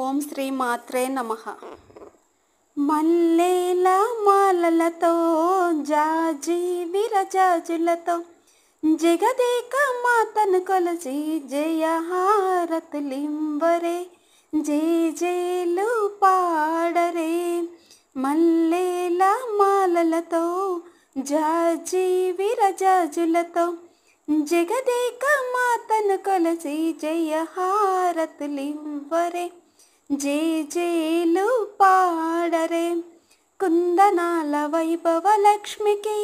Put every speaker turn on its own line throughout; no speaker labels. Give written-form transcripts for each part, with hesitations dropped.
ఓం శ్రీ మాత్రే నమః. మల్లేల మాలలతో జాజి విరజాజులతో జగదేక మాతను కొలచి జయహారతులింబరే, జేజేలు పాడరే. మల్లేల మాలలతో జాజి విరజాజులతో జగదేక మాతను కొలచి జయహారతులింబరే, జేజేలు పాడరే. కుందనాల వైభవ లక్ష్మికి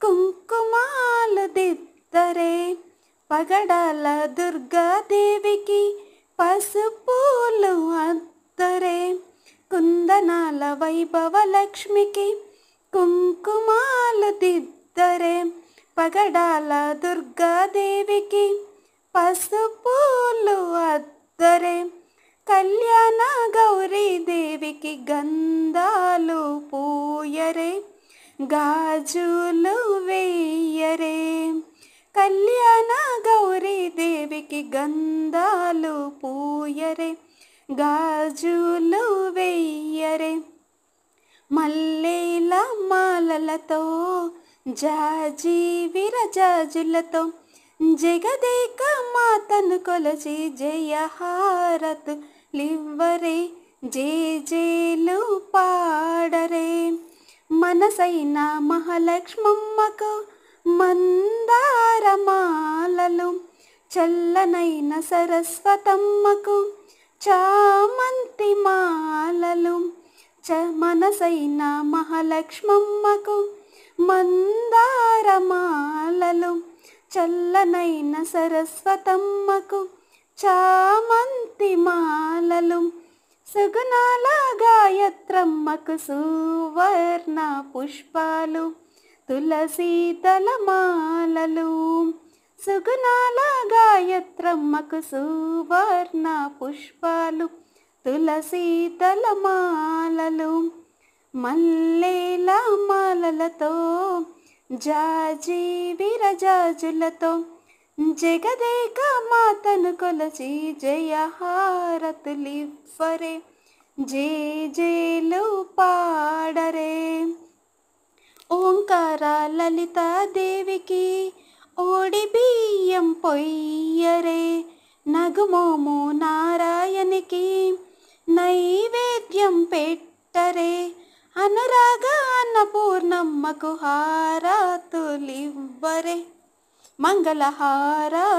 కుంకుమాలు దిద్దరే, పగడాల దుర్గాదేవికి పసుపులు అద్దరే. కుందనాల వైభవ లక్ష్మికి కుంకుమాలు దిద్దరే, పగడాల దుర్గాదేవికి పసుపులు అద్దరే. కళ్యాణ గౌరీదేవికి గంధాలు పూయరే, గాజులు వేయరే. కళ్యాణ గౌరీదేవికి గంధాలు పూయరే, గాజులు వేయరే. మల్లేల మాలలతో జాజి విరజాజులతో జగదేక మాతను కొలచి జయహారతులివ్వరే, జేజేలు పాడరే. మనసైన మహాలక్ష్మమ్మకు మందారమాలలు, చల్లనైన సరస్వతమ్మకు చామంతి మాలలు. మనసైన మహాలక్ష్మమ్మకు మందారమాలలు, చల్లనైన సరస్వతమ్మకు చామంతి మాలలు. సుగుణాల గాయత్రమ్మకు సువర్ణ పుష్పాలు, తులసీ దళమాలలు. సుగుణాల గాయత్రమ్మకు సువర్ణ పుష్పాలు, తులసీ దళమాలలు. మల్లేల మాలలతో జాజి విరజాజులతో జగదేక మాతను కొలచి జయహారతులివ్వరే, జేజేలు పాడరే. ఓంకార లలితాదేవికి ఓడి బియ్యం పొయ్యరే, నగుమోము నారాయణికి నైవేద్యం పెట్టరే. అనురాగ అన్నపూర్ణమ్మకు హారతులివ్వరే, మంగళ హారతులివ్వరే.